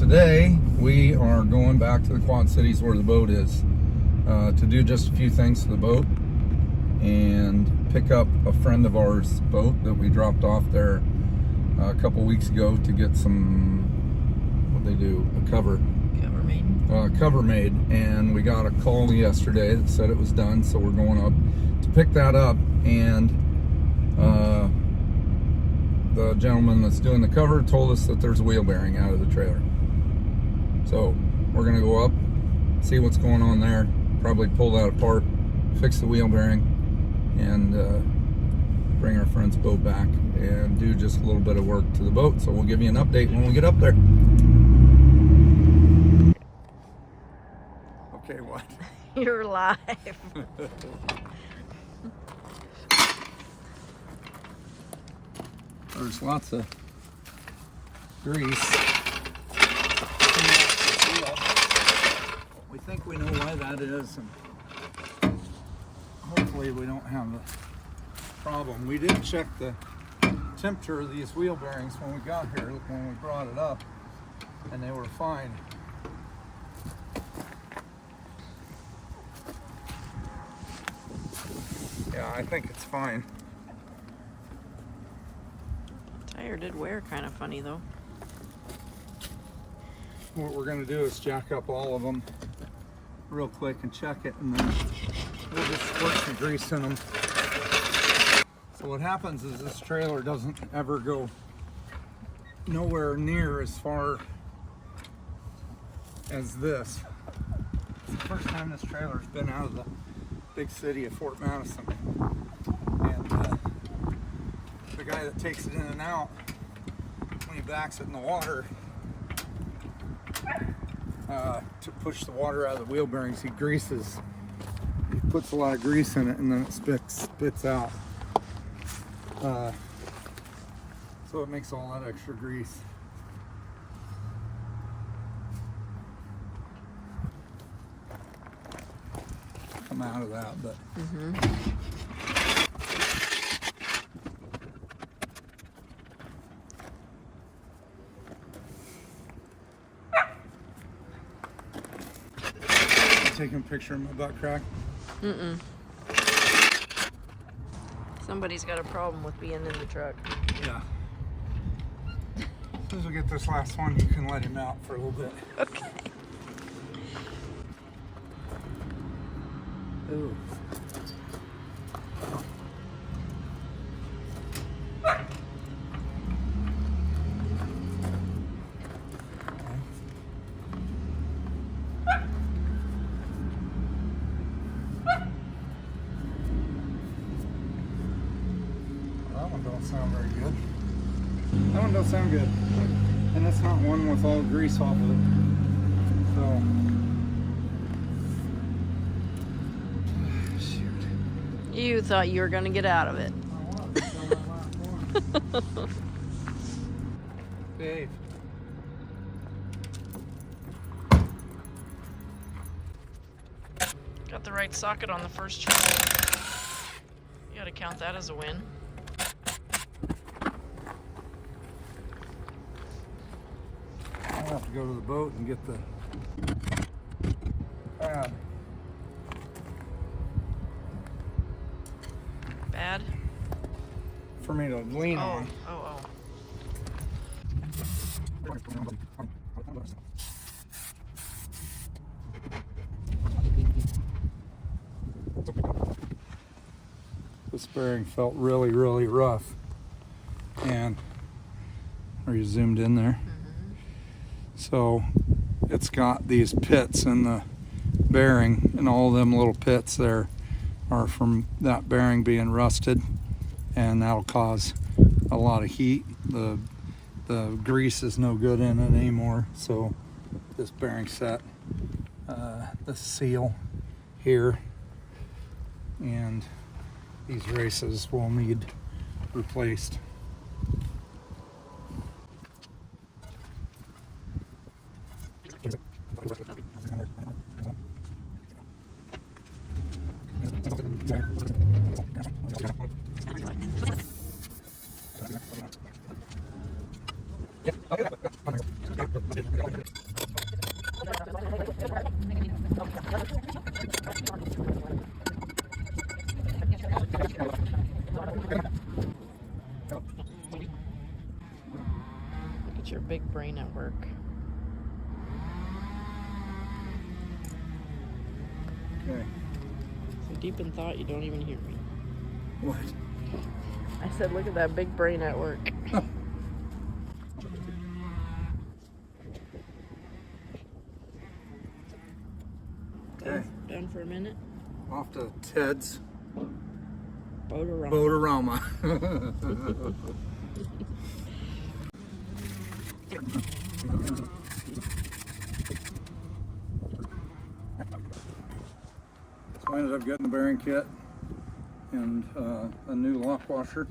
today we are going back to the Quad Cities where the boat is to do just a few things to the boat and pick up a friend of ours' boat that we dropped off there a couple weeks ago to get some, what they do, a cover made, and we got a call yesterday that said it was done, so we're going up to pick that up. And the gentleman that's doing the cover told us that there's a wheel bearing out of the trailer, so we're gonna go up, see what's going on there, probably pull that apart, fix the wheel bearing, and bring our friend's boat back and do just a little bit of work to the boat. So we'll give you an update when we get up there. Okay, what? You're live. There's lots of grease. We think we know why that is, and hopefully we don't have a problem. We did check the temperature of these wheel bearings when we got here, when we brought it up, and they were fine. Yeah, I think it's fine. Tire did wear kind of funny though. What we're going to do is jack up all of them real quick and check it, and then we'll just squirt some grease in them. So what happens is this trailer doesn't ever go nowhere near as far as this. It's the first time this trailer's been out of the big city of Fort Madison, and the guy that takes it in and out, when he backs it in the water to push the water out of the wheel bearings, he puts a lot of grease in it, and then it spits out, so it makes all that extra grease. Come out of that, but taking a picture of my butt crack. Somebody's got a problem with being in the truck. Yeah. As soon as we get this last one, you can let him out for a little bit. Okay. Ooh. That one don't sound very good. That one don't sound good. And that's not one with all grease off of it. So. You thought you were going to get out of it. Behave. Got the right socket on the first try. You gotta count that as a win. I'll have to go to the boat and get the pad. Bad? For me to lean on. Oh. This bearing felt really, really rough. And are you zoomed in there? So it's got these pits in the bearing, and all them little pits there are from that bearing being rusted, and that'll cause a lot of heat. The grease is no good in it anymore, so this bearing set, the seal here, and these races will need replaced. Look at your big brain at work. Okay. So deep in thought, you don't even hear me. What? I said, look at that big brain at work. Okay. Down for a minute. Off to Ted's Boatorama. Boatorama. So I ended up getting the bearing kit and a new lock washer.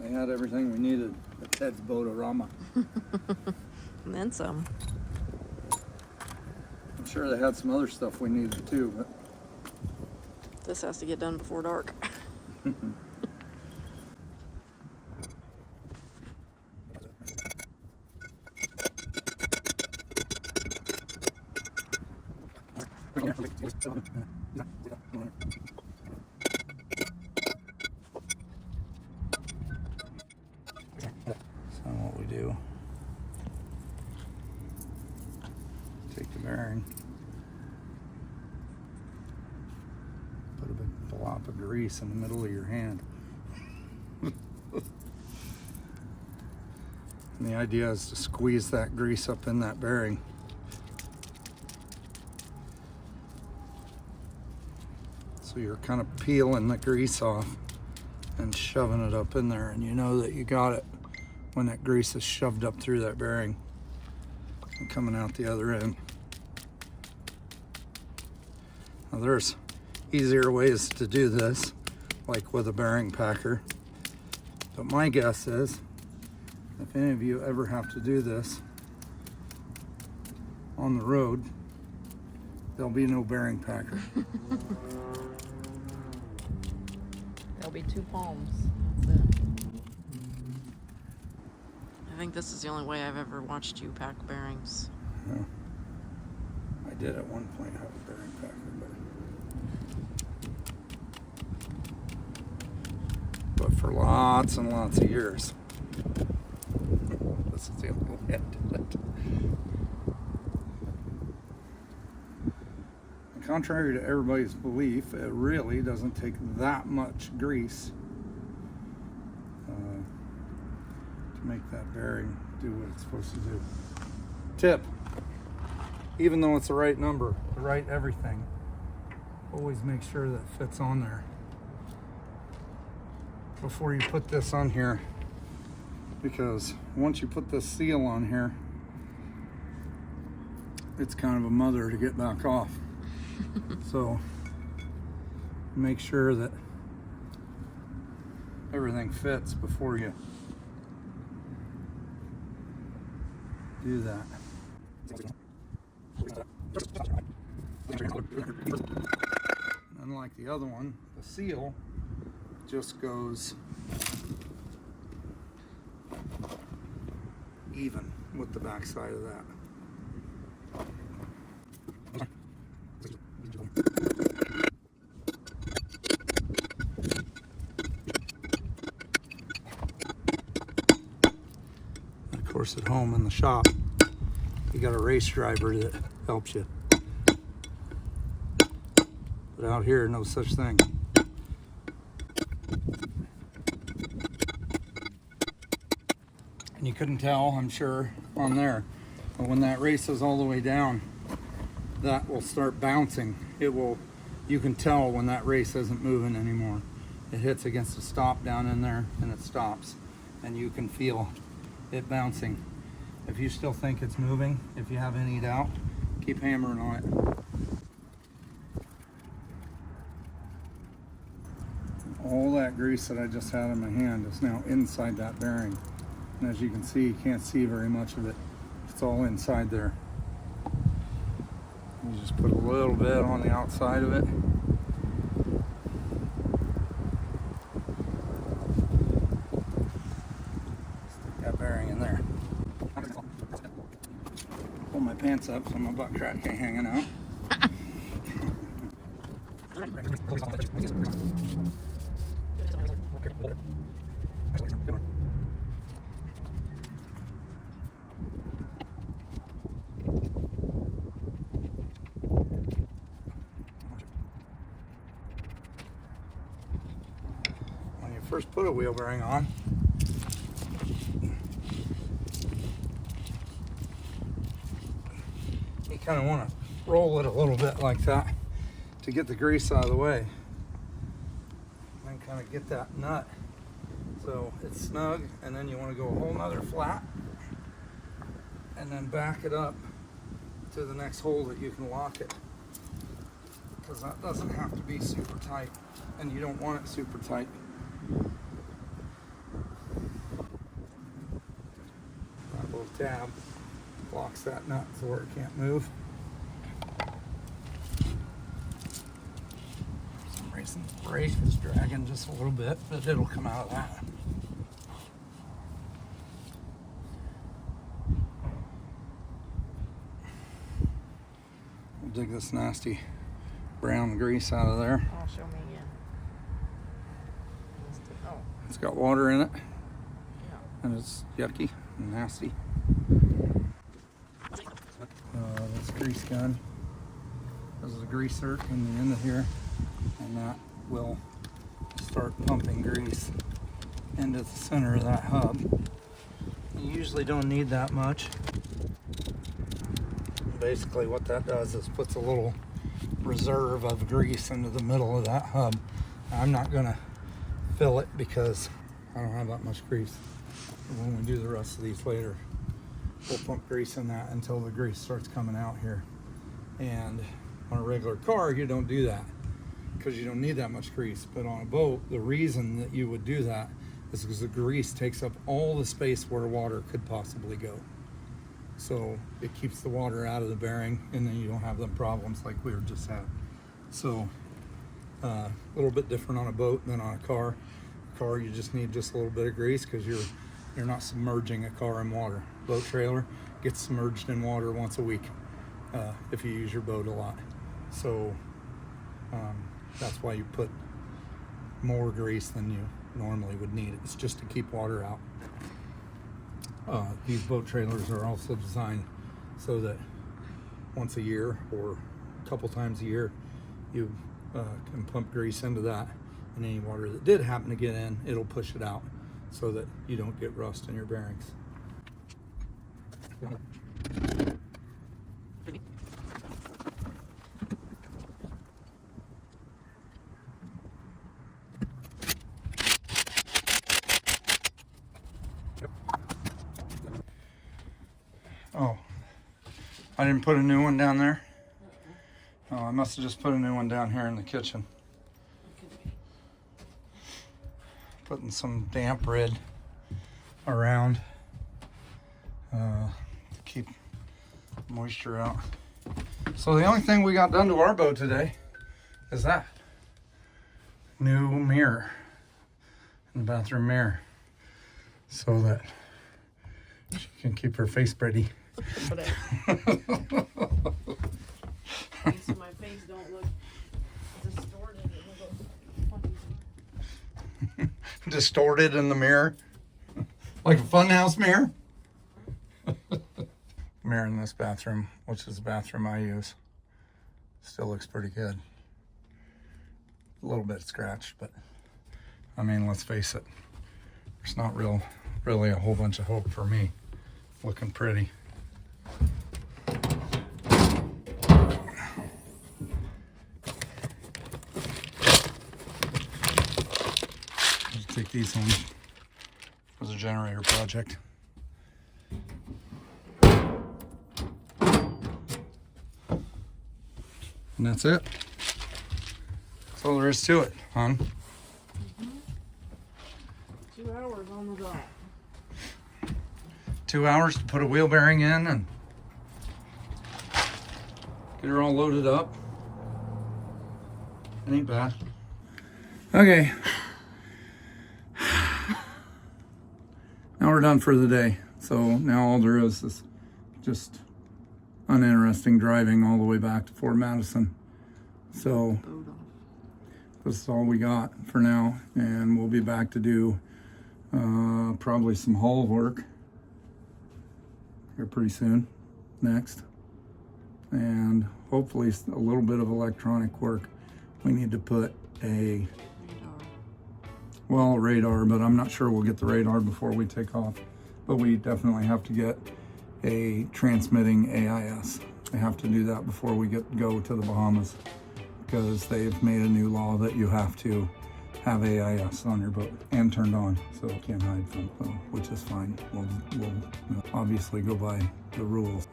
They had everything we needed at Ted's Boatorama. And then some. I'm sure they had some other stuff we needed too, but This has to get done before dark. so what we do, take the bearing, put a big blob of grease in the middle of your hand. And the idea is to squeeze that grease up in that bearing. So you're kind of peeling the grease off and shoving it up in there, and you know that you got it when that grease is shoved up through that bearing and coming out the other end. Now there's easier ways to do this, like with a bearing packer, but my guess is if any of you ever have to do this on the road, there'll be no bearing packer. There'll be 2 palms. That's it. I think this is the only way I've ever watched you pack bearings. No. I did at one point have a bearing packer, but for lots and lots of years, this is the only way I did it. And contrary to everybody's belief, it really doesn't take that much grease to make that bearing do what it's supposed to do. Tip: even though it's the right number, the right everything, always make sure that it fits on there before you put this on here, because once you put this seal on here, it's kind of a mother to get back off. So make sure that everything fits before you do that. Unlike the other one, the seal just goes even with the back side of that. Of course, at home in the shop, you got a race driver that helps you. But out here, no such thing. And you couldn't tell, I'm sure, on there. But when that races all the way down, that will start bouncing. You can tell when that race isn't moving anymore. It hits against a stop down in there and it stops. And you can feel it bouncing. If you still think it's moving, if you have any doubt, keep hammering on it. All that grease that I just had in my hand is now inside that bearing. And as you can see, you can't see very much of it. It's all inside there. You just put a little bit on the outside of it. Stick that bearing my pants up so my butt crack ain't hanging out. When you first put a wheel bearing on, you kind of want to roll it a little bit like that to get the grease out of the way. And then kind of get that nut so it's snug, and then you want to go a whole nother flat and then back it up to the next hole that you can lock it, because that doesn't have to be super tight, and you don't want it super tight. That little tab locks that nut so where it can't move. For some reason the brake is dragging just a little bit, but it'll come out of that. We'll dig this nasty brown grease out of there. Oh, show me again. Oh, It's got water in it, yeah. and it's yucky and nasty. This grease gun, this is a greaser in the end of here, and that will start pumping grease into the center of that hub. You usually don't need that much. Basically what that does is puts a little reserve of grease into the middle of that hub. I'm not gonna fill it because I don't have that much grease. When we do the rest of these later, we'll pump grease in that until the grease starts coming out here. And on a regular car, you don't do that because you don't need that much grease. But on a boat, the reason that you would do that is because the grease takes up all the space where water could possibly go. So it keeps the water out of the bearing, and then you don't have them problems like we were just having. So a little bit different on a boat than on a car. Car, you just need just a little bit of grease because you're not submerging a car in water. Boat trailer gets submerged in water once a week if you use your boat a lot. So that's why you put more grease than you normally would need. It's just to keep water out. These boat trailers are also designed so that once a year or a couple times a year you can pump grease into that, and any water that did happen to get in, it'll push it out so that you don't get rust in your bearings. Oh, I didn't put a new one down there. Oh, I must have just put a new one down here in the kitchen. Putting some damp rid around to keep moisture out. So the only thing we got done to our boat today is that new mirror in the bathroom mirror, so that she can keep her face pretty. So my face don't look distorted. It will go funny. Distorted in the mirror, like a funhouse mirror. Mirror in this bathroom, which is the bathroom I use, still looks pretty good. A little bit scratched, but I mean, let's face it, there's not really a whole bunch of hope for me looking pretty. Just take these home as a generator project. And that's it. That's all there is to it, hon. 2 hours on the dot. 2 hours to put a wheel bearing in and get her all loaded up. It ain't bad. Okay. Now we're done for the day. So now all there is just uninteresting driving all the way back to Fort Madison. So Boat off. this is all we got for now, and we'll be back to do probably some hull work here pretty soon next, and hopefully a little bit of electronic work. We need to put a radar, but I'm not sure we'll get the radar before we take off. But we definitely have to get a transmitting AIS. I have to do that before we go to the Bahamas, because they've made a new law that you have to have AIS on your boat and turned on, so it can't hide from it, which is fine. We'll obviously go by the rules.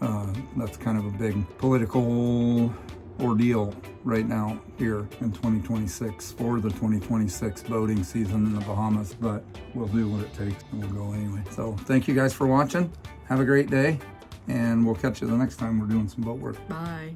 That's kind of a big political ordeal right now here in 2026 for the 2026 boating season in the Bahamas, but we'll do what it takes and we'll go anyway. So thank you guys for watching. Have a great day, and we'll catch you the next time we're doing some boat work. Bye.